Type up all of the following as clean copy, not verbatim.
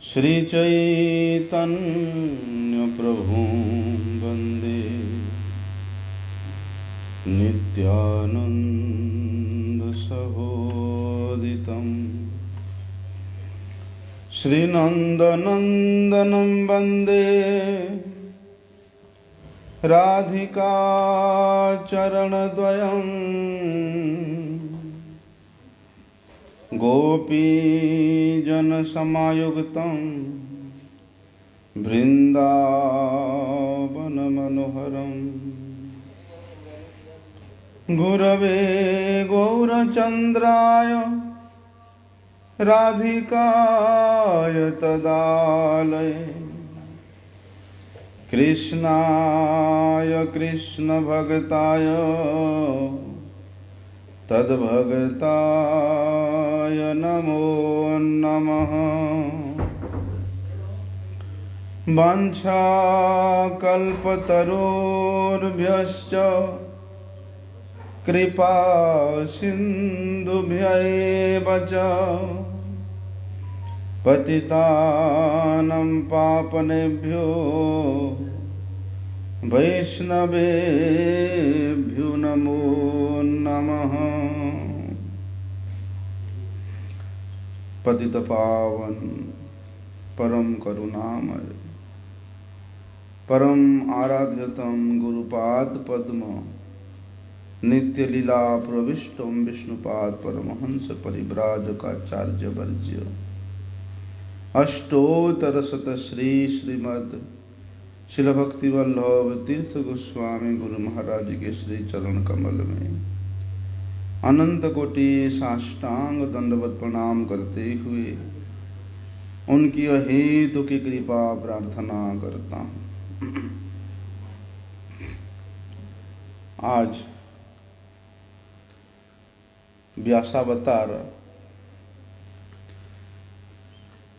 श्री चैतन्य प्रभु वंदे नित्यानंद सहोदितं श्रीनंदनंदनं वंदे राधिका चरणद्वयं गोपीजनसमायुक्तं बृन्दावनमनोहरम् गुरवे गौरचन्द्राय राधिकाय तदालये कृष्णाय कृष्णभक्ताय तद्भक्ताय नमो नमः। वाञ्छाकल्पतरोर्भ्यश्च कृपा सिन्धुभ्यैव च पतितानं पावनेभ्यो वैष्णवेभ्यो नमो नमः। पतित पावन परम करुणामय परम आराध्यतम गुरुपाद पद्म नित्य लीला प्रविष्टम विष्णुपाद परमहंस परिव्राजकाचार्य वर्ज्य अष्टोत्तर शत श्रीमद् शिल भक्ति वल्लभ तीर्थ गोस्वामी गुरु महाराज के श्री चरण कमल में अनंत कोटि साष्टांग दंडवत प्रणाम करते हुए उनकी अहेतु की कृपा प्रार्थना करता हूँ। आज व्यासावतार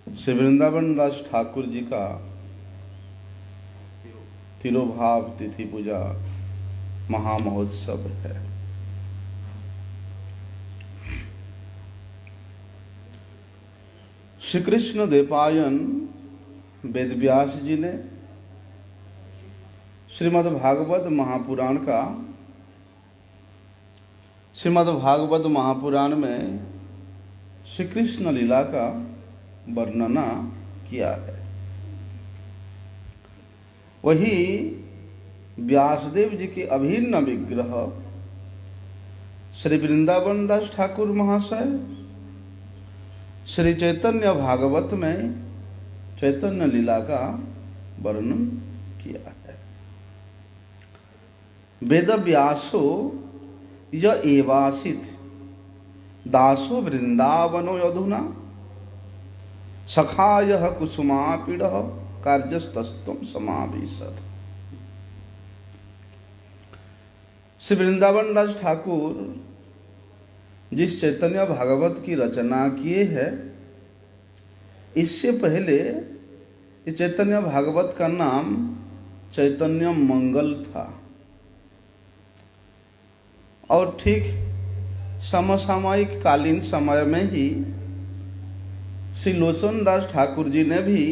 श्री वृंदावन दास ठाकुर जी का तिरोभाव तिथि पूजा महामहोत्सव है। श्री कृष्ण द्वैपायन वेदव्यास जी ने श्रीमद् भागवत महापुराण का श्रीमद् भागवत महापुराण में श्री कृष्ण लीला का वर्णना किया है। वही व्यासदेव जी के अभिन्न विग्रह श्री वृंदावन दास ठाकुर महाशय श्री चैतन्य भागवत में चैतन्य लीला का वर्णन किया है। वेद व्यासो य एवासित दासो वृंदावनो यधुना सखाय कुसुमापीड़ कार्यस्तस्तम समाविशत। श्री वृंदावन दास ठाकुर जिस चैतन्य भागवत की रचना किए हैं, इससे पहले ये चैतन्य भागवत का नाम चैतन्य मंगल था और ठीक समसामयिक कालीन समय में ही श्री लोचन दास ठाकुर जी ने भी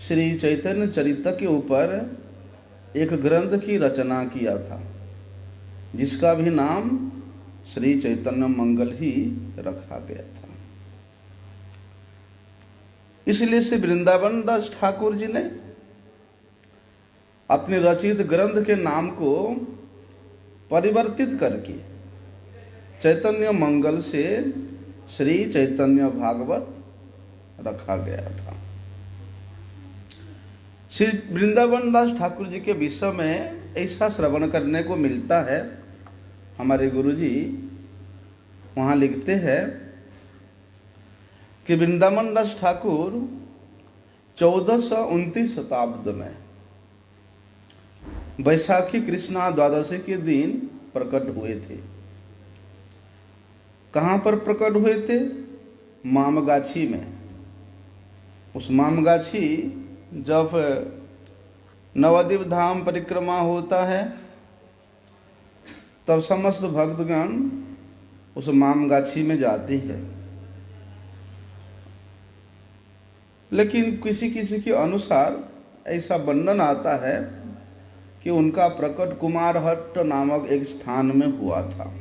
श्री चैतन्य चरित्र के ऊपर एक ग्रंथ की रचना किया था, जिसका भी नाम श्री चैतन्य मंगल ही रखा गया था। इसलिए श्री वृंदावन दास ठाकुर जी ने अपने रचित ग्रंथ के नाम को परिवर्तित करके चैतन्य मंगल से श्री चैतन्य भागवत रखा गया था। श्री वृंदावन दास ठाकुर जी के विषय में ऐसा श्रवण करने को मिलता है। हमारे गुरुजी वहाँ लिखते हैं कि वृंदावन दास ठाकुर 1429 शताब्दी में वैशाखी कृष्णा द्वादशी के दिन प्रकट हुए थे। कहाँ पर प्रकट हुए थे? मामगाछी में। उस मामगाछी जब नवद्वीप धाम परिक्रमा होता है तब समस्त भक्तगण उस मामगाछी में जाते हैं लेकिन किसी किसी के अनुसार ऐसा वर्णन आता है कि उनका प्रकट कुमारहट्ट नामक एक स्थान में हुआ था।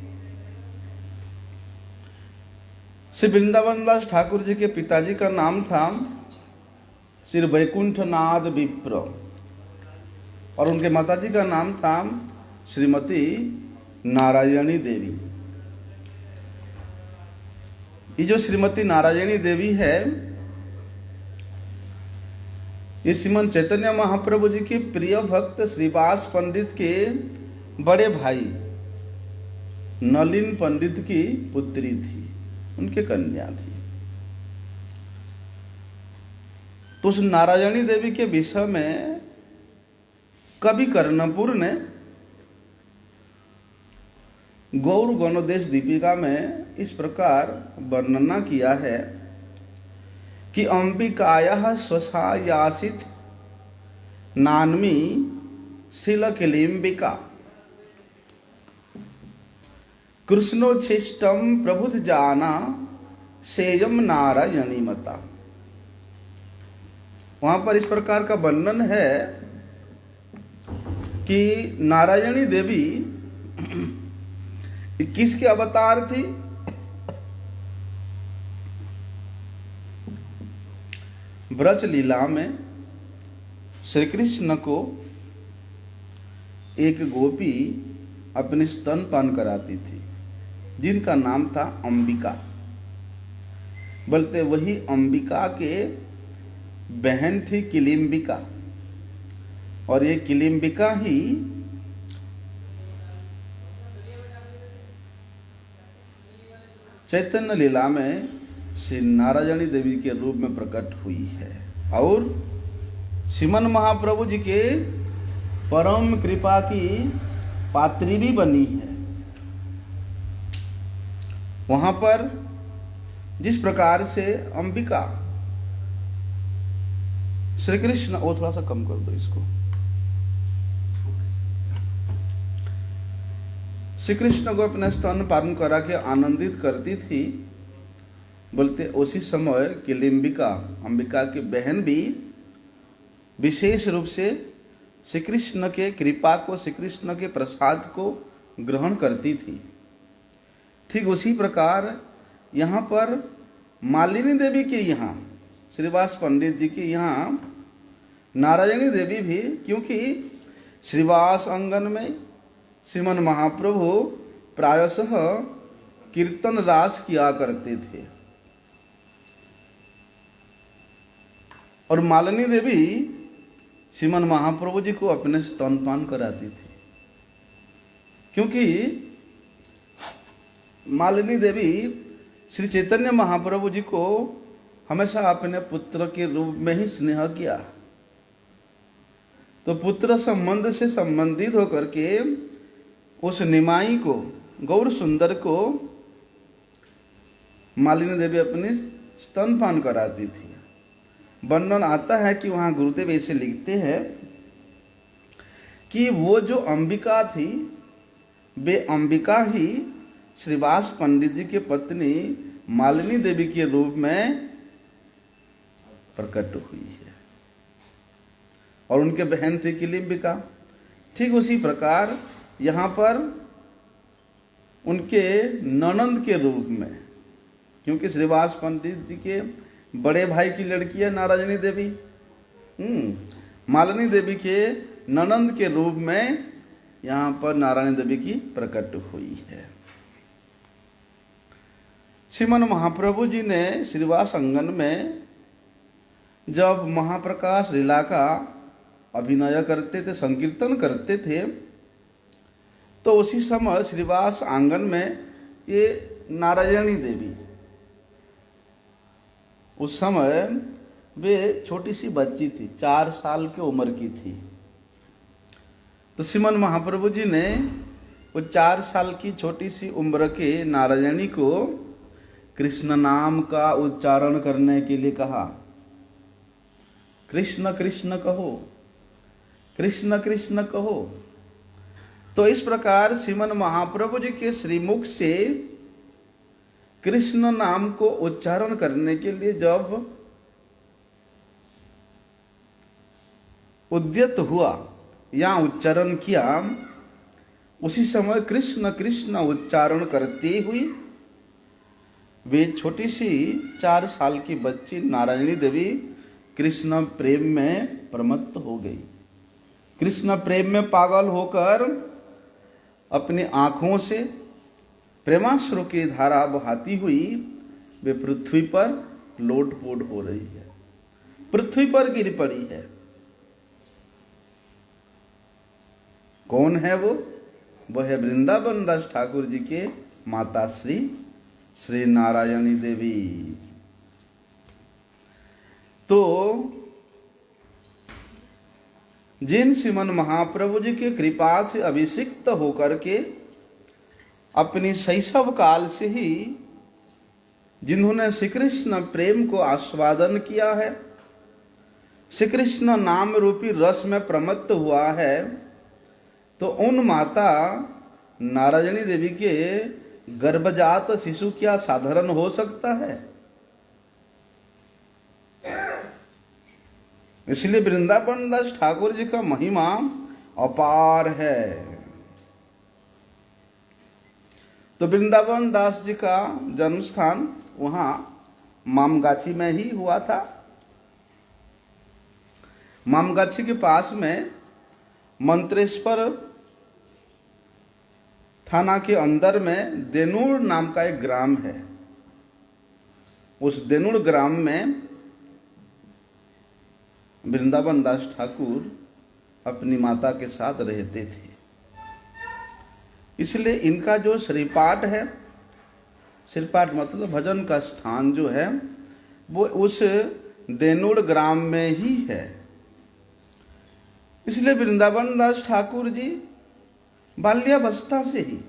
श्री वृंदावन दास ठाकुर जी के पिताजी का नाम था श्री वैकुंठनाथ विप्र और उनके माताजी का नाम था श्रीमती नारायणी देवी। ये जो श्रीमती नारायणी देवी है, ये श्रीमन चैतन्य महाप्रभु जी के प्रिय भक्त श्रीवास पंडित के बड़े भाई नलिन पंडित की पुत्री थी, उनके कन्या थी। तो उस नारायणी देवी के विषय में कवि कर्णपुर ने गौर गणोदेश दीपिका में इस प्रकार वर्णना किया है कि अंबिकायाः स्वसायासित नान्मी शीलकिलिम्बिका कृष्णोच्छिष्टम प्रबुध जाना सेयम नारायणी मता। वहां पर इस प्रकार का वर्णन है कि नारायणी देवी किसके अवतार थी? ब्रज लीला में श्री कृष्ण को एक गोपी अपने स्तनपान कराती थी, जिनका नाम था अंबिका। बोलते वही अंबिका के बहन थी किलिम्बिका, और ये किलिम्बिका ही चैतन्य लीला में श्री नारायणी देवी के रूप में प्रकट हुई है और श्रीमन महाप्रभु जी के परम कृपा की पात्री भी बनी है। वहां पर जिस प्रकार से अंबिका श्री कृष्ण, वो थोड़ा सा कम कर दो इसको, श्री कृष्ण को अपने स्तन पान करा के आनंदित करती थी। बोलते उसी समय किलिम्बिका, अंबिका की बहन भी विशेष रूप से श्री कृष्ण के कृपा को, श्री कृष्ण के प्रसाद को ग्रहण करती थी। ठीक उसी प्रकार यहाँ पर मालिनी देवी के यहाँ, श्रीवास पंडित जी के यहाँ नारायणी देवी भी, क्योंकि श्रीवास आंगन में श्रीमन महाप्रभु प्रायशः कीर्तन रास किया करते थे और मालिनी देवी श्रीमन महाप्रभु जी को अपने स्तनपान कराती थी, क्योंकि मालिनी देवी श्री चैतन्य महाप्रभु जी को हमेशा अपने पुत्र के रूप में ही स्नेह किया। तो पुत्र संबंध से संबंधित होकर के उस निमाई को, गौर सुंदर को मालिनी देवी अपने स्तनपान कराती थी। वर्णन आता है कि वहाँ गुरुदेव ऐसे लिखते हैं कि वो जो अंबिका थी, वे अंबिका ही श्रीवास पंडित जी के पत्नी मालिनी देवी के रूप में प्रकट हुई है और उनके बहन थी किलिम्बिका। ठीक उसी प्रकार यहाँ पर उनके ननंद के रूप में, क्योंकि श्रीवास पंडित जी के बड़े भाई की लड़की है नारायणी देवी, मालिनी देवी के ननंद के रूप में यहाँ पर नारायणी देवी की प्रकट हुई है। श्रीमन महाप्रभु जी ने श्रीवास आंगन में जब महाप्रकाश लीला का अभिनय करते थे, संकीर्तन करते थे, तो उसी समय श्रीवास आंगन में ये नारायणी देवी, उस समय वे छोटी सी बच्ची थी, 4 साल की उम्र की थी। तो श्रीमन महाप्रभु जी ने वो 4 साल की छोटी सी उम्र के नारायणी को कृष्ण नाम का उच्चारण करने के लिए कहा। कृष्ण कृष्ण कहो, कृष्ण कृष्ण कहो। तो इस प्रकार श्रीमन महाप्रभु जी के श्रीमुख से कृष्ण नाम को उच्चारण करने के लिए जब उद्यत हुआ या उच्चारण किया, उसी समय कृष्ण कृष्ण उच्चारण करती हुई वे छोटी सी 4 साल की बच्ची नारायणी देवी कृष्ण प्रेम में प्रमत्त हो गई। कृष्ण प्रेम में पागल होकर अपनी आंखों से प्रेमाश्रु की धारा बहाती हुई वे पृथ्वी पर लोटपोट हो रही है, पृथ्वी पर गिर पड़ी है। कौन है वो? वह है वृंदावन दास ठाकुर जी के माता श्री नारायणी देवी। तो जिन श्रीमन महाप्रभु जी के कृपा से अभिषिक्त होकर के अपनी शैशव काल से ही जिन्होंने श्री कृष्ण प्रेम को आस्वादन किया है, श्री कृष्ण नाम रूपी रस में प्रमत्त हुआ है, तो उन माता नारायणी देवी के गर्भजात शिशु क्या साधारण हो सकता है? इसलिए वृंदावन दास ठाकुर जी का महिमा अपार है। तो वृंदावन दास जी का जन्म स्थान वहां मामगाछी में ही हुआ था। मामगाछी के पास में मंत्रेश्वर थाना के अंदर में देनुर नाम का एक ग्राम है। उस देनुर ग्राम में वृंदावन दास ठाकुर अपनी माता के साथ रहते थे। इसलिए इनका जो श्रीपाठ है, श्रीपाठ मतलब भजन का स्थान जो है वो उस देनुर ग्राम में ही है। इसलिए वृंदावन दास ठाकुर जी बाल्यावस्था से ही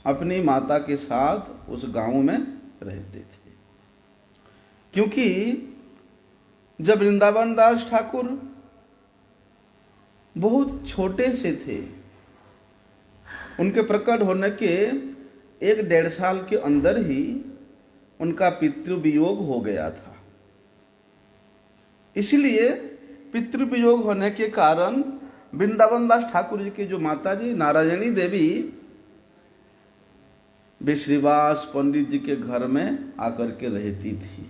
अपनी माता के साथ उस गांव में रहते थे। क्योंकि जब वृंदावन दास ठाकुर बहुत छोटे से थे, उनके प्रकट होने के 1-1.5 साल के अंदर ही उनका पितृवियोग हो गया था। इसलिए पितृवियोग होने के कारण वृंदावन दास ठाकुर जी की जो माता जी नारायणी देवी वे श्रीवास पंडित जी के घर में आकर के रहती थी।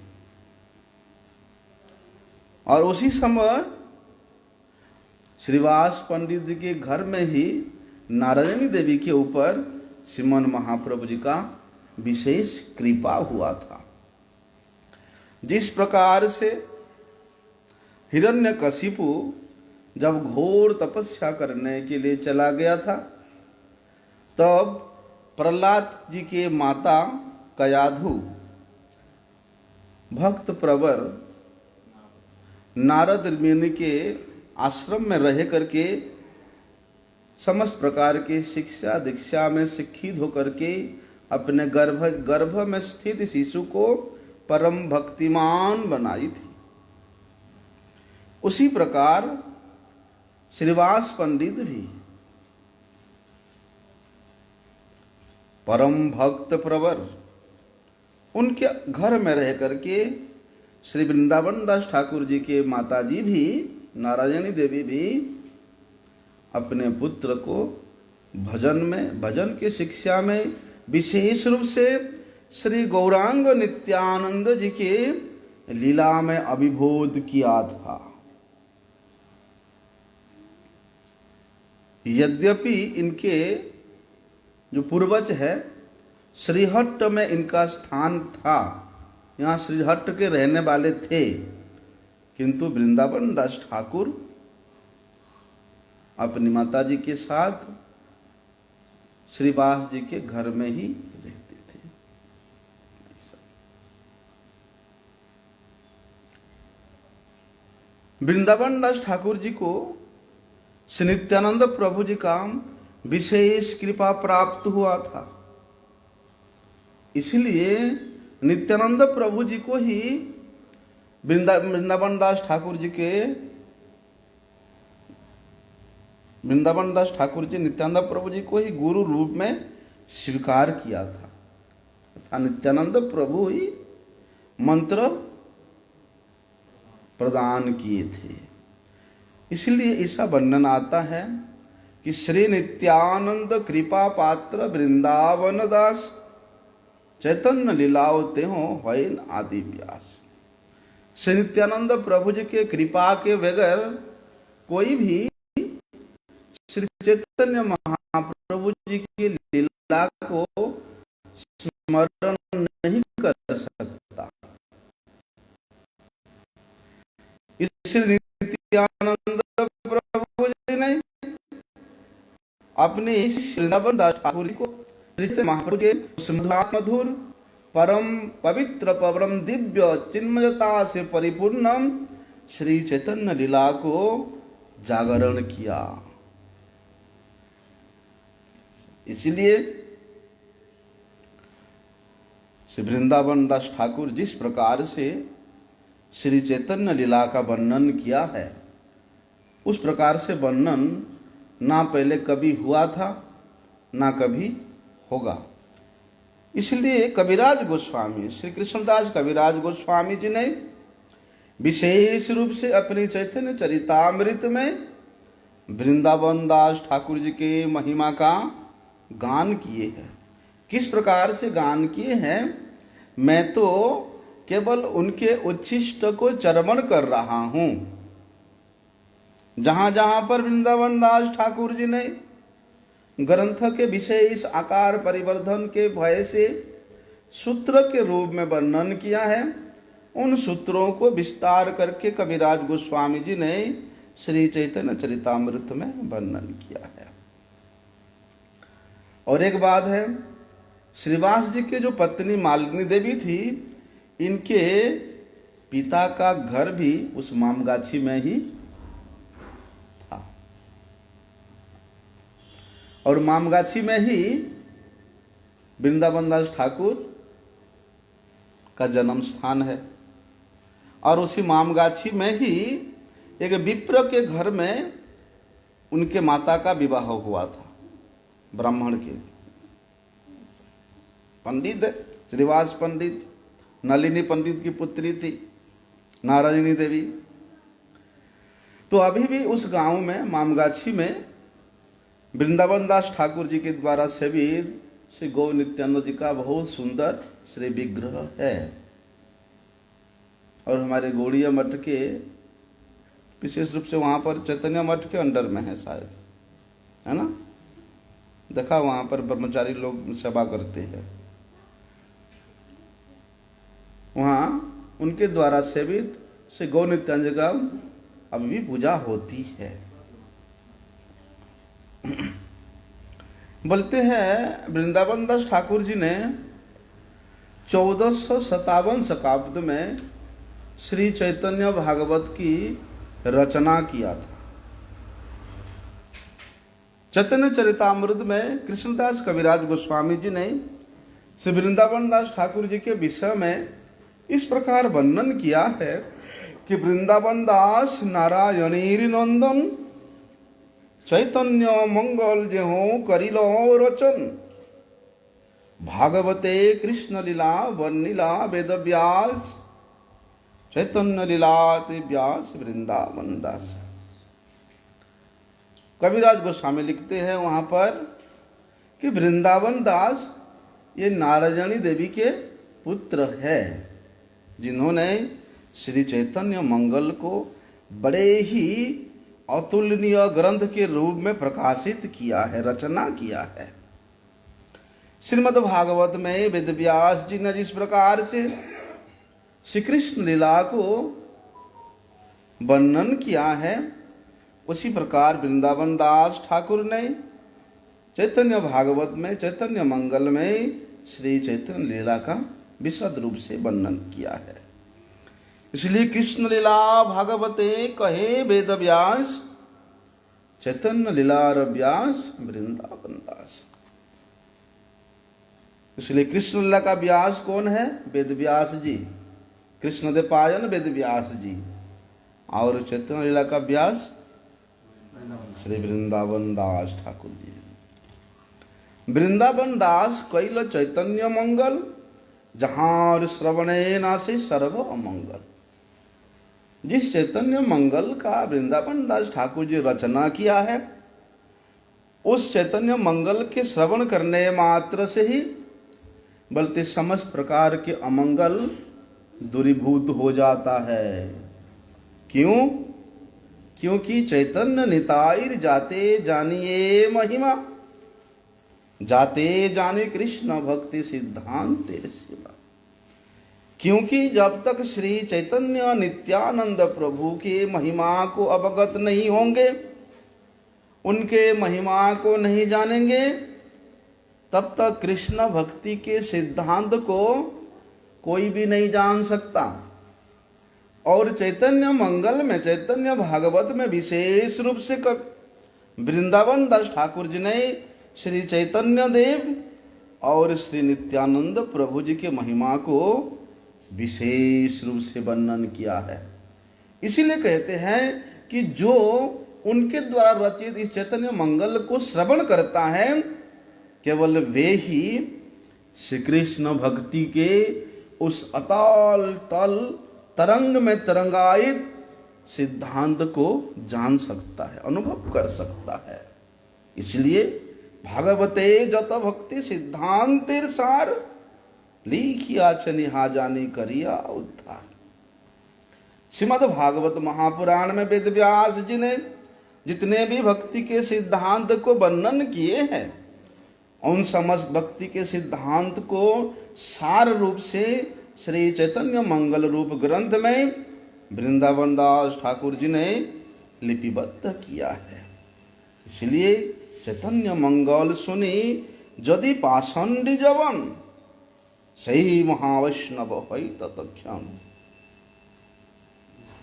और उसी समय श्रीवास पंडित जी के घर में ही नारायणी देवी के ऊपर श्रीमन महाप्रभु जी का विशेष कृपा हुआ था। जिस प्रकार से हिरण्यकशिपु जब घोर तपस्या करने के लिए चला गया था, तब प्रहलाद जी के माता कयाधु भक्त प्रवर नारद मुनि के आश्रम में रह करके समस्त प्रकार के शिक्षा दीक्षा में शिक्षित होकर के अपने गर्भ में स्थित शिशु को परम भक्तिमान बनाई थी। उसी प्रकार श्रीवास पंडित भी परम भक्त प्रवर उनके घर में रह करके श्री वृंदावन दास ठाकुर जी के माता जी भी नारायणी देवी भी अपने पुत्र को भजन की शिक्षा में विशेष रूप से श्री गौरांग नित्यानंद जी के लीला में अभिभूत किया था। यद्यपि इनके जो पूर्वज है श्रीहट्ट में इनका स्थान था, यहाँ श्रीहट्ट के रहने वाले थे, किंतु वृंदावन दास ठाकुर अपनी माता जी के साथ श्रीवास जी के घर में ही रहते थे। वृंदावन दास ठाकुर जी को श्री नित्यानंद प्रभु जी का विशेष कृपा प्राप्त हुआ था। इसलिए नित्यानंद प्रभु जी को ही वृंदावन दास ठाकुर जी नित्यानंद प्रभु जी को ही गुरु रूप में स्वीकार किया था तथा नित्यानंद प्रभु ही मंत्र प्रदान किए थे। इसलिए ऐसा वर्णन आता है कि श्री नित्यानंद कृपा पात्र वृंदावन दास चैतन्य लीलावते हो होइन आदि व्यास। श्री नित्यानंद प्रभु जी के कृपा के बगैर कोई भी श्री चैतन्य महाप्रभु जी की लीला को स्मरण नहीं कर सकता। इसलिए नित्यानंद प्रभु जी ने अपने इस वृंदावन दास ठाकुर जी को महाप्रभु के मधुर परम पवित्र परम दिव्य चिन्मयता से परिपूर्णम श्री चैतन्य लीला को जागरण किया। इसलिए श्री वृंदावन दास ठाकुर जिस प्रकार से श्री चैतन्य लीला का वर्णन किया है, उस प्रकार से वर्णन ना पहले कभी हुआ था ना कभी होगा। इसलिए कविराज गोस्वामी श्री कृष्णदास कविराज गोस्वामी जी ने विशेष रूप से अपनी चैतन्य चरितामृत में वृंदावन दास ठाकुर जी के महिमा का गान किए हैं। किस प्रकार से गान किए हैं? मैं तो केवल उनके उच्छिष्ट को चर्मन कर रहा हूं। जहां जहां पर वृंदावन दास ठाकुर जी ने ग्रंथ के विशेष आकार परिवर्धन के भय से सूत्र के रूप में वर्णन किया है, उन सूत्रों को विस्तार करके कविराज गोस्वामी जी ने श्री चैतन्य चरितामृत में वर्णन किया है। और एक बात है, श्रीवास जी के जो पत्नी मालिनी देवी थी, इनके पिता का घर भी उस मामगाछी में ही था और मामगाछी में ही वृंदावन दास ठाकुर का जन्म स्थान है। और उसी मामगाछी में ही एक विप्र के घर में उनके माता का विवाह हुआ था, ब्राह्मण के पंडित है, श्रीवास पंडित, नलिनी पंडित की पुत्री थी नारायणी देवी। तो अभी भी उस गांव में मामगाछी में वृंदावन दास ठाकुर जी के द्वारा सेवित श्री गौ नित्यानंद जी का बहुत सुंदर श्री विग्रह है। और हमारे गौड़िया मठ के विशेष रूप से वहां पर चैतन्य मठ के अंडर में है शायद, है ना? देखा वहां पर ब्रह्मचारी लोग सेवा करते हैं, वहां उनके द्वारा सेवित श्री गौ नित्यानंद जी का अभी भी पूजा होती है। बोलते हैं वृंदावन दास ठाकुर जी ने 1457 शताब्द में श्री चैतन्य भागवत की रचना किया था। चैतन्य चरितामृत में कृष्णदास कविराज गोस्वामी जी ने श्री वृंदावन दास ठाकुर जी के विषय में इस प्रकार वर्णन किया है कि वृंदावन दास नारायणी नंदन चैतन्य मंगल जेहो करिलो रचन भागवते कृष्ण लीला वर्णिला वेद व्यास चैतन्य लीलाति व्यास वृंदावन दास। कविराज गोस्वामी लिखते हैं वहां पर कि वृंदावन दास ये नारायणी देवी के पुत्र है, जिन्होंने श्री चैतन्य मंगल को बड़े ही अतुलनीय ग्रंथ के रूप में प्रकाशित किया है, रचना किया है। श्रीमद् भागवत में वेद व्यास जी ने जिस प्रकार से श्री कृष्ण लीला को वर्णन किया है, उसी प्रकार वृंदावन दास ठाकुर ने चैतन्य भागवत में चैतन्य मंगल में श्री चैतन्य लीला का विशद रूप से वर्णन किया है। इसलिए कृष्ण लीला भागवते कहे वेद व्यास चैतन्य लीला व्यास वृंदावन दास। इसलिए कृष्ण लीला का व्यास कौन है? वेद व्यास जी, कृष्णदेवपायन वेद व्यास जी। और चैतन्य लीला का व्यास श्री वृंदावन दास ठाकुर जी। वृंदावन दास कैल चैतन्य मंगल जहां श्रवणे नासे सर्व अमंगल। जिस चैतन्य मंगल का वृंदावन दास ठाकुर जी रचना किया है, उस चैतन्य मंगल के श्रवण करने मात्र से ही बल्कि समस्त प्रकार के अमंगल दूरीभूत हो जाता है। क्यों? क्योंकि चैतन्य निताई जाते जानिए महिमा, जाते जाने कृष्ण भक्ति सिद्धांत शिवा। क्योंकि जब तक श्री चैतन्य नित्यानंद प्रभु के महिमा को अवगत नहीं होंगे, उनके महिमा को नहीं जानेंगे, तब तक कृष्ण भक्ति के सिद्धांत को कोई भी नहीं जान सकता। और चैतन्य मंगल में, चैतन्य भागवत में विशेष रूप से वृंदावन दास ठाकुर जी ने श्री चैतन्य देव और श्री नित्यानंद प्रभु जी के महिमा को विशेष रूप से वर्णन किया है। इसीलिए कहते हैं कि जो उनके द्वारा रचित इस चैतन्य मंगल को श्रवण करता है, केवल वे ही श्री कृष्ण भक्ति के उस अतल तल तरंग में तरंगायित सिद्धांत को जान सकता है, अनुभव कर सकता है। इसलिए भागवते जत भक्ति सिद्धांतिर सार, लिखिया निहा जानी करिया उद्धार। श्रीमद् भागवत महापुराण में वेद व्यास जी ने जितने भी भक्ति के सिद्धांत को वर्णन किए हैं, उन समस्त भक्ति के सिद्धांत को सार रूप से श्री चैतन्य मंगल रूप ग्रंथ में वृंदावन दास ठाकुर जी ने लिपिबद्ध किया है। इसलिए चैतन्य मंगल सुनी यदि पाषंडी जवन, सही महावैष्णव है तत्क्षण।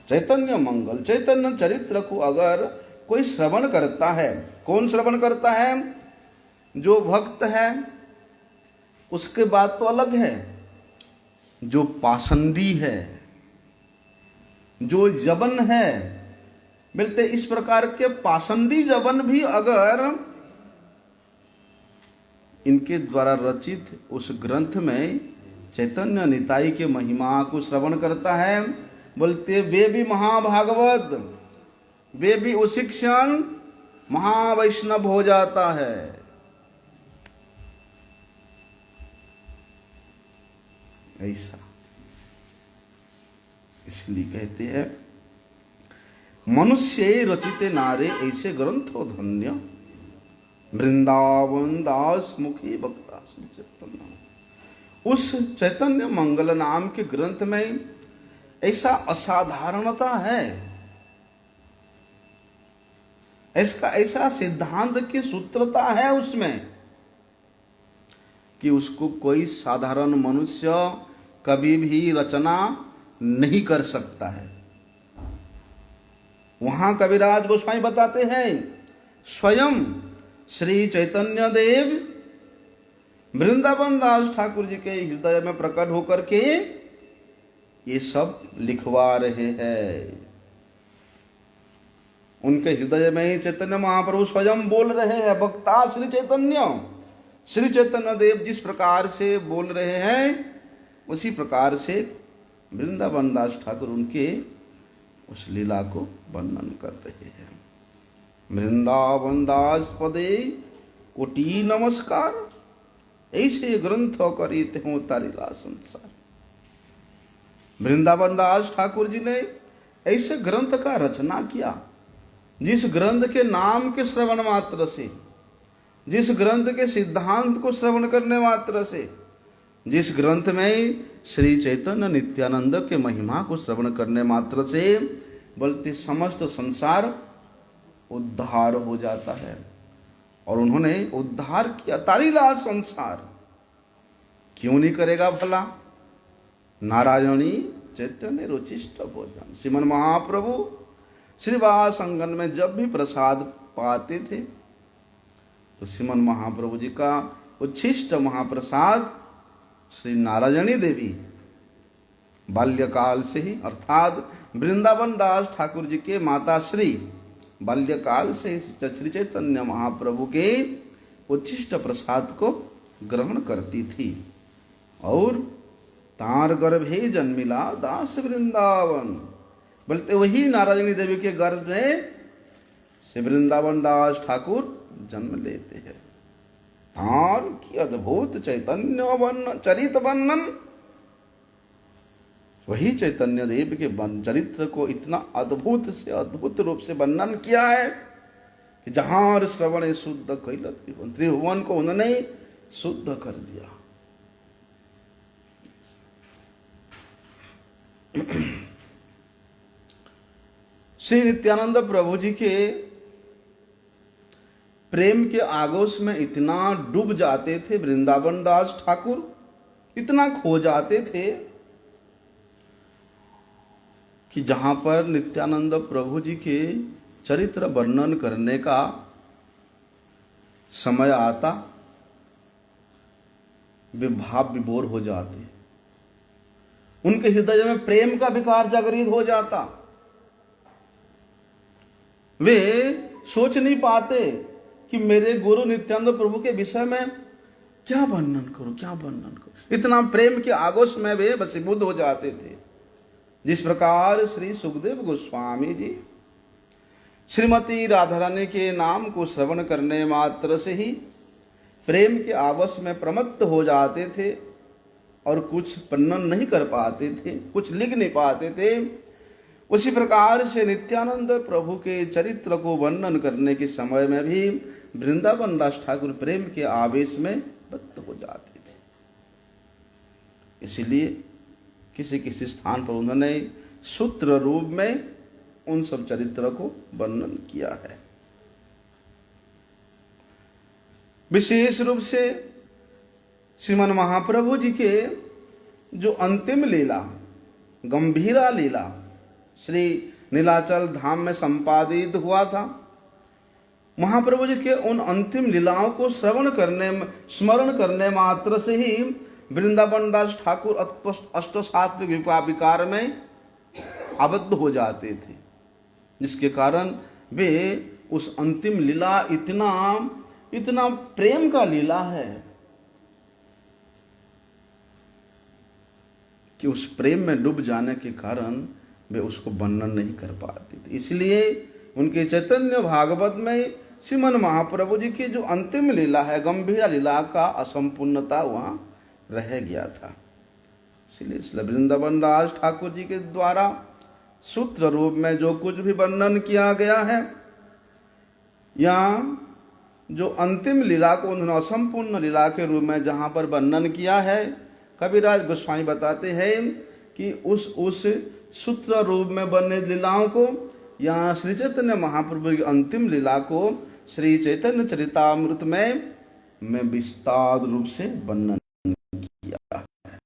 चैतन्य मंगल, चैतन्य चरित्र को अगर कोई श्रवण करता है, कौन श्रवण करता है? जो भक्त है, उसके बात तो अलग है। जो पाषंडी है, जो जबन है, मिलते इस प्रकार के पाषंडी जबन भी अगर इनके द्वारा रचित उस ग्रंथ में चैतन्य निताई के महिमा को श्रवण करता है, बोलते वे भी महाभागवत, वे भी उसी क्षण महावैष्णव हो जाता है। ऐसा इसलिए कहते हैं मनुष्य रचिते नारे ऐसे ग्रंथो धन्य, वृंदावन दास मुखी भक्ता श्री चैतन्य। उस चैतन्य मंगल नाम के ग्रंथ में ऐसा असाधारणता है, इसका ऐसा सिद्धांत की सूत्रता है उसमें कि उसको कोई साधारण मनुष्य कभी भी रचना नहीं कर सकता है। वहां कविराज गोस्वामी बताते हैं, स्वयं श्री चैतन्य देव वृंदावन दास ठाकुर जी के हृदय में प्रकट होकर के ये सब लिखवा रहे हैं। उनके हृदय में ही चैतन्य महाप्रभु स्वयं बोल रहे हैं। वक्ता श्री चैतन्य देव जिस प्रकार से बोल रहे हैं, उसी प्रकार से वृंदावन दास ठाकुर उनके उस लीला को वर्णन कर रहे हैं। वृंदावन दास पदे कोटि नमस्कार, ऐसे ग्रंथ करीते हो तारिला संसार। वृंदावन दास ठाकुर जी ने ऐसे ग्रंथ का रचना किया, जिस ग्रंथ के नाम के श्रवण मात्र से, जिस ग्रंथ के सिद्धांत को श्रवण करने मात्र से, जिस ग्रंथ में श्री चैतन्य नित्यानंद के महिमा को श्रवण करने मात्र से बल्कि समस्त संसार उद्धार हो जाता है। और उन्होंने उद्धार किया तारीला संसार। क्यों नहीं करेगा भला? नारायणी चैतन्य रुचिष्ट भोजन। श्रीमन महाप्रभु श्रीवास आंगन में जब भी प्रसाद पाते थे तो श्रीमन महाप्रभु जी का उच्छिष्ट महाप्रसाद श्री नारायणी देवी बाल्यकाल से ही, अर्थात वृंदावन दास ठाकुर जी के माता श्री बाल्यकाल से श्री चैतन्य महाप्रभु के उच्छिष्ट प्रसाद को ग्रहण करती थी। और तार गर्भे जन्मिला दास वृंदावन, बोलते वही नारायणी देवी के गर्भ में श्री वृंदावन दास ठाकुर जन्म लेते हैं। और की अद्भुत चैतन्य वर्णन, चरित वर्णन, वही चैतन्य देव के चरित्र को इतना अद्भुत से अद्भुत रूप से वर्णन किया है कि जहां श्रवण शुद्ध कैलत त्रिभुवन को उन्होंने शुद्ध कर दिया। श्री नित्यानंद प्रभु जी के प्रेम के आगोश में इतना डूब जाते थे वृंदावन दास ठाकुर, इतना खो जाते थे कि जहां पर नित्यानंद प्रभु जी के चरित्र वर्णन करने का समय आता वे भाव विभोर हो जाते, उनके हृदय में प्रेम का विकार जागृत हो जाता। वे सोच नहीं पाते कि मेरे गुरु नित्यानंद प्रभु के विषय में क्या वर्णन करूं, क्या वर्णन करूं। इतना प्रेम के आगोश में वे वशीभूत हो जाते थे। जिस प्रकार श्री सुखदेव गोस्वामी जी श्रीमती राधा रानी के नाम को श्रवण करने मात्र से ही प्रेम के आवेश में प्रमत्त हो जाते थे और कुछ वर्णन नहीं कर पाते थे, कुछ लिख नहीं पाते थे, उसी प्रकार से नित्यानंद प्रभु के चरित्र को वर्णन करने के समय में भी वृंदावन दास ठाकुर प्रेम के आवेश में बद्ध हो जाते थे। इसलिए किसी किसी स्थान पर उन्होंने सूत्र रूप में उन सब चरित्र को वर्णन किया है। विशेष रूप से श्रीमन महाप्रभु जी के जो अंतिम लीला, गंभीरा लीला श्री नीलाचल धाम में संपादित हुआ था, महाप्रभु जी के उन अंतिम लीलाओं को स्मरण करने मात्र से ही वृंदावन दास ठाकुर अष्ट सात्विक विकार में आबद्ध हो जाते थे, जिसके कारण वे उस अंतिम लीला इतना प्रेम का लीला है कि उस प्रेम में डूब जाने के कारण वे उसको वर्णन नहीं कर पाते थे। इसलिए उनके चैतन्य भागवत में श्रीमन महाप्रभु जी की जो अंतिम लीला है, गंभीर लीला का असंपूर्णता वहां रह गया था। इसलिए वृंदावन दास ठाकुर जी के द्वारा सूत्र रूप में जो कुछ भी वर्णन किया गया है, या जो अंतिम लीला को उन्होंने असंपूर्ण लीला के रूप में जहां पर वर्णन किया है, कबीराज गोस्वामी बताते हैं कि उस सूत्र रूप में बने लीलाओं को यहाँ श्री चैतन्य महाप्रभु की अंतिम लीला को श्री चैतन्य चरितामृत में विस्तार रूप से वर्णन किया है।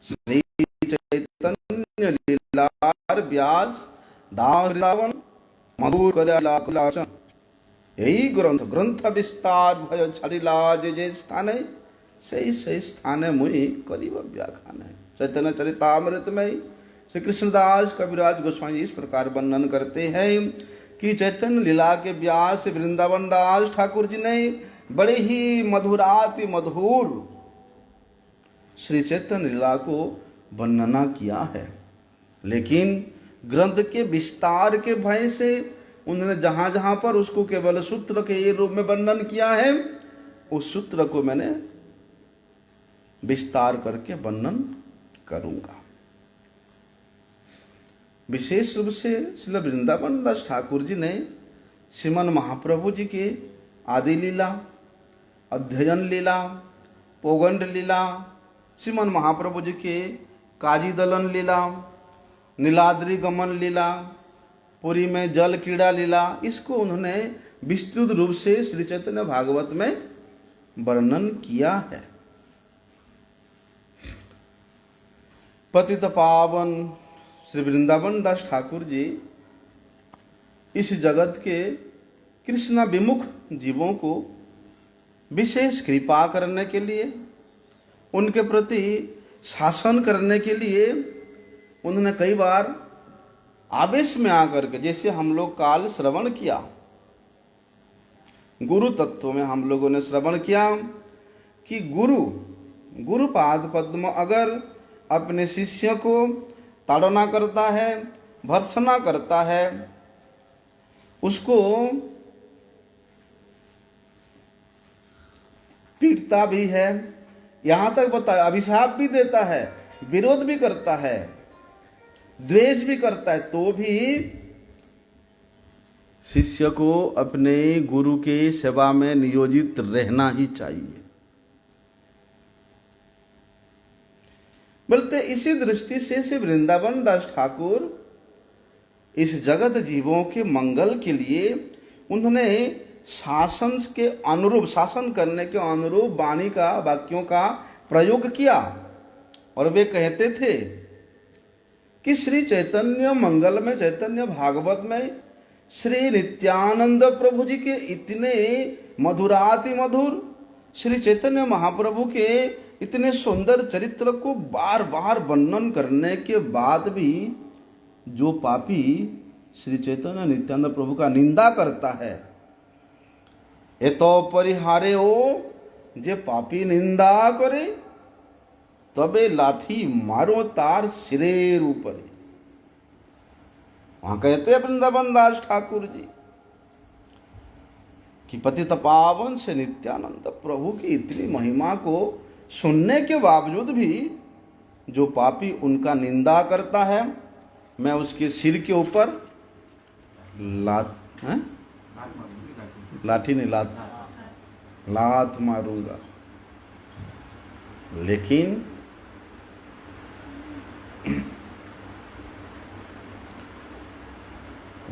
श्री चैतन्य लीलार व्यास दावन मधुर कलाचन, यही ग्रंथ विस्तार भय छड़िला जे स्थाने सही स्थाने मुहि करीब व्याख्यान है। चैतन्य चरितामृत में श्री कृष्णदास कविराज गोस्वामी इस प्रकार वर्णन करते हैं कि चैतन्य लीला के व्यास वृंदावन दास ठाकुर जी ने बड़े ही मधुराति मधुर श्री चैतन्य लीला को वर्णना किया है, लेकिन ग्रंथ के विस्तार के भय से उन्होंने जहां जहां पर उसको केवल सूत्र के रूप में वर्णन किया है, उस सूत्र को मैंने विस्तार करके वर्णन करूंगा। विशेष रूप से श्री वृंदावन दास ठाकुर जी ने श्रीमन महाप्रभु जी के आदि लीला, अध्ययन लीला, पौगंड लीला, श्रीमन महाप्रभु जी के काजी दलन लीला, नीलाद्रि गमन लीला, पुरी में जल क्रीड़ा लीला, इसको उन्होंने विस्तृत रूप से श्री चैतन्य भागवत में वर्णन किया है। पतित पावन श्री वृंदावन दास ठाकुर जी इस जगत के कृष्ण विमुख जीवों को विशेष कृपा करने के लिए, उनके प्रति शासन करने के लिए उन्होंने कई बार आवेश में आकर के, जैसे हम लोग काल श्रवण किया, गुरु तत्व में हम लोगों ने श्रवण किया कि गुरुपाद पद्म अगर अपने शिष्य को ताड़ना करता है, भर्त्सना करता है, उसको पीटता भी है, यहां तक बताया अभिशाप भी देता है, विरोध भी करता है, द्वेष भी करता है, तो भी शिष्य को अपने गुरु के सेवा में नियोजित रहना ही चाहिए। बोलते इसी दृष्टि से श्री वृंदावन दास ठाकुर इस जगत जीवों के मंगल के लिए उन्होंने शासन के अनुरूप, शासन करने के अनुरूप वाणी का, वाक्यों का प्रयोग किया। और वे कहते थे कि श्री चैतन्य मंगल में, चैतन्य भागवत में श्री नित्यानंद प्रभु जी के इतने मधुराति मधुर, श्री चैतन्य महाप्रभु के इतने सुंदर चरित्र को बार बार वर्णन करने के बाद भी जो पापी श्री चैतन्य नित्यानंद प्रभु का निंदा करता है, ये तो परिहारे हो, जे पापी निंदा करे तबे लाठी मारो तार सिरेर ऊपर। वहां कहते हैं वृंदावन दास ठाकुर जी कि पतित पावन से नित्यानंद प्रभु की इतनी महिमा को सुनने के बावजूद भी जो पापी उनका निंदा करता है, मैं उसके सिर के ऊपर लाठी नहीं, लात मारूंगा। लेकिन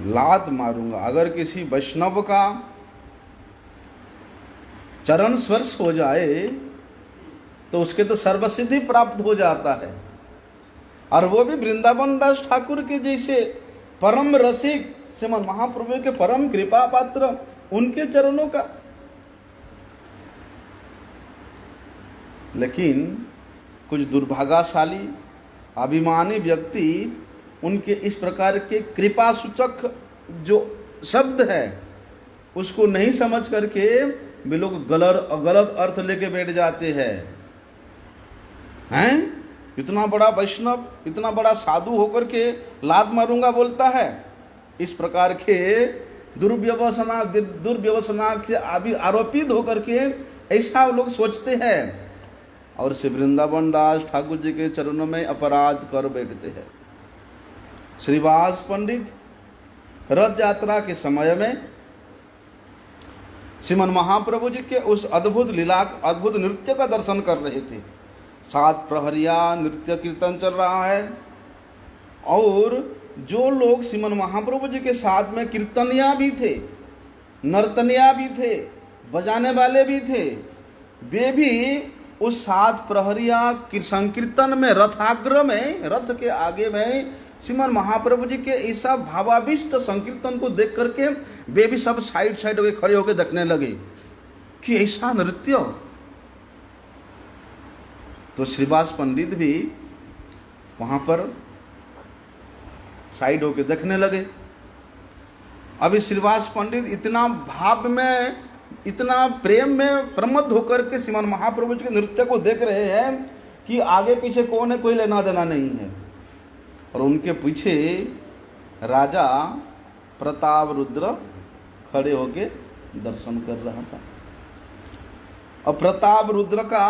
लात मारूंगा, अगर किसी वैष्णव का चरण स्पर्श हो जाए तो उसके तो सर्वसिद्धि प्राप्त हो जाता है। और वो भी वृंदावन दास ठाकुर के जैसे परम रसिक श्रीमद् महाप्रभु के परम कृपा पात्र, उनके चरणों का। लेकिन कुछ दुर्भाग्यशाली अभिमानी व्यक्ति उनके इस प्रकार के कृपा सूचक जो शब्द है उसको नहीं समझ करके वे लोग गलत अर्थ लेके बैठ जाते हैं। इतना बड़ा वैष्णव, इतना बड़ा साधु होकर के लात मारूंगा बोलता है। इस प्रकार के दुर्व्यवसना से आरोपित होकर के ऐसा लोग सोचते हैं और श्री वृंदावन दास ठाकुर जी के चरणों में अपराध कर बैठते हैं। श्रीवास पंडित रथ यात्रा के समय में श्रीमन महाप्रभु जी के उस अद्भुत लीला, अद्भुत नृत्य का दर्शन कर रहे थे। 7 प्रहरिया नृत्य कीर्तन चल रहा है और जो लोग श्रीमन महाप्रभु जी के साथ में कीर्तनिया भी थे, नर्तनिया भी थे, बजाने वाले भी थे, वे भी उस 7 प्रहरिया संकीर्तन में, रथाग्र में, रथ के आगे में श्रीमन महाप्रभु जी के ऐसा भावाविष्ट संकीर्तन को देख करके वे भी सब साइड होकर खड़े होकर देखने लगे कि ऐसा नृत्य। तो श्रीवास पंडित भी वहां पर साइड होकर देखने लगे। अभी श्रीवास पंडित इतना भाव में, इतना प्रेम में प्रमत्त होकर के श्रीमन महाप्रभु जी के नृत्य को देख रहे हैं कि आगे पीछे कौन है, कोई लेना देना नहीं है। और उनके पीछे राजा प्रताप रुद्र खड़े होके दर्शन कर रहा था। और प्रताप रुद्र का,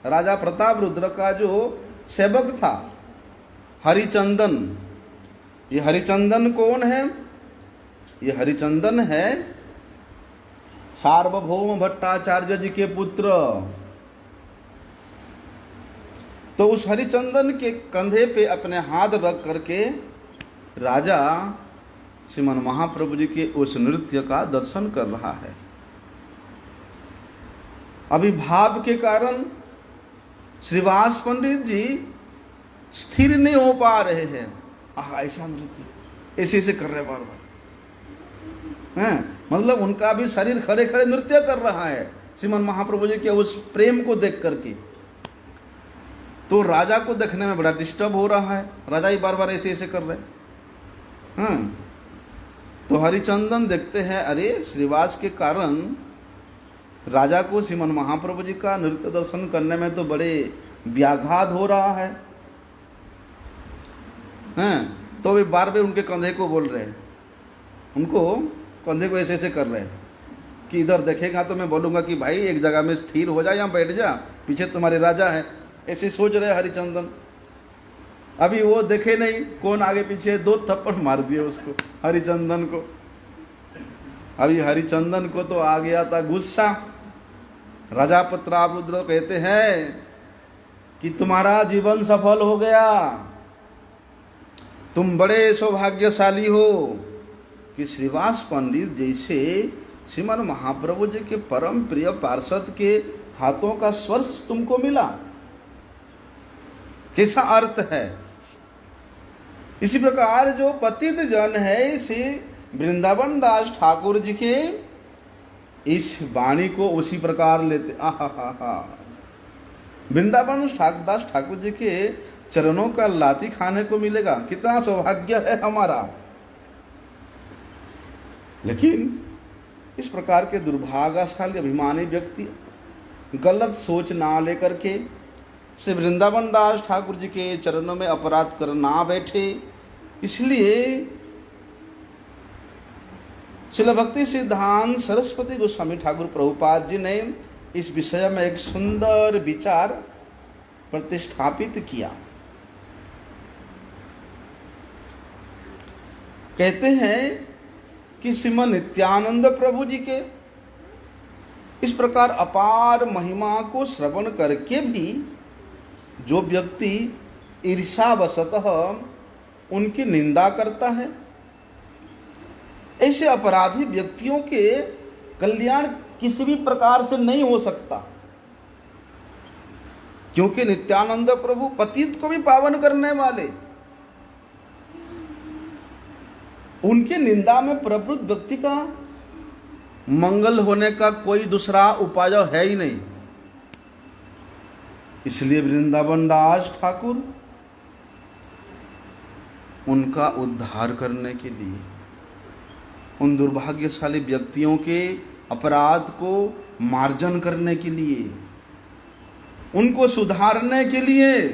राजा प्रताप रुद्र का जो सेवक था हरिचंदन, ये हरिचंदन कौन है? ये हरिचंदन है सार्वभौम भट्टाचार्य जी के पुत्र। तो उस हरिचंदन के कंधे पे अपने हाथ रख करके राजा श्रीमन महाप्रभु जी के उस नृत्य का दर्शन कर रहा है। अभी भाव के कारण श्रीवास पंडित जी स्थिर नहीं हो पा रहे हैं। ऐसा नृत्य ऐसे ऐसे कर रहे बार बार हैं, मतलब उनका भी शरीर खड़े खड़े नृत्य कर रहा है श्रीमन महाप्रभु जी के उस प्रेम को देख करके। तो राजा को देखने में बड़ा डिस्टर्ब हो रहा है, राजा ही बार बार ऐसे ऐसे कर रहे हैं। तो हरिचंदन देखते हैं, अरे श्रीवास के कारण राजा को श्रीमन महाप्रभु जी का नृत्य दर्शन करने में तो बड़े व्याघात हो रहा है। हैं, तो वे बार बार उनके कंधे को बोल रहे हैं, उनको कंधे को ऐसे ऐसे कर रहे हैं कि इधर देखेगा तो मैं बोलूँगा कि भाई एक जगह में स्थिर हो जा, यहाँ बैठ जा, पीछे तुम्हारे राजा है। ऐसे सोच रहे हरिचंदन। अभी वो देखे नहीं कौन आगे पीछे, 2 थप्पड़ मार दिए उसको, हरिचंदन को। अभी हरिचंदन को तो आ गया था गुस्सा। राजा प्रतापरुद्र कहते हैं कि तुम्हारा जीवन सफल हो गया, तुम बड़े सौभाग्यशाली हो कि श्रीवास पंडित जैसे श्रीमान महाप्रभु जी के परम प्रिय पार्षद के हाथों का स्पर्श तुमको मिला। कैसा अर्थ है। इसी प्रकार जो पतित जन है, श्री वृंदावन दास ठाकुर जी के इस वाणी को उसी प्रकार लेते। वृंदावन दास ठाकुर जी के चरणों का लाती खाने को मिलेगा, कितना सौभाग्य है हमारा। लेकिन इस प्रकार के दुर्भाग्यशाली अभिमानी व्यक्ति गलत सोच ना लेकर के श्री वृंदावन दास ठाकुर जी के चरणों में अपराध कर ना बैठे। इसलिए श्रील भक्ति सिद्धांत सरस्वती गोस्वामी ठाकुर प्रभुपाद जी ने इस विषय में एक सुंदर विचार प्रतिष्ठापित किया। कहते हैं कि श्रीमन नित्यानंद प्रभु जी के इस प्रकार अपार महिमा को श्रवण करके भी जो व्यक्ति ईर्ष्यावशतः उनकी निंदा करता है, ऐसे अपराधी व्यक्तियों के कल्याण किसी भी प्रकार से नहीं हो सकता। क्योंकि नित्यानंद प्रभु पतित को भी पावन करने वाले, उनके निंदा में प्रवृत्त व्यक्ति का मंगल होने का कोई दूसरा उपाय है ही नहीं। इसलिए वृंदावन दास ठाकुर उनका उद्धार करने के लिए, उन दुर्भाग्यशाली व्यक्तियों के अपराध को मार्जन करने के लिए, उनको सुधारने के लिए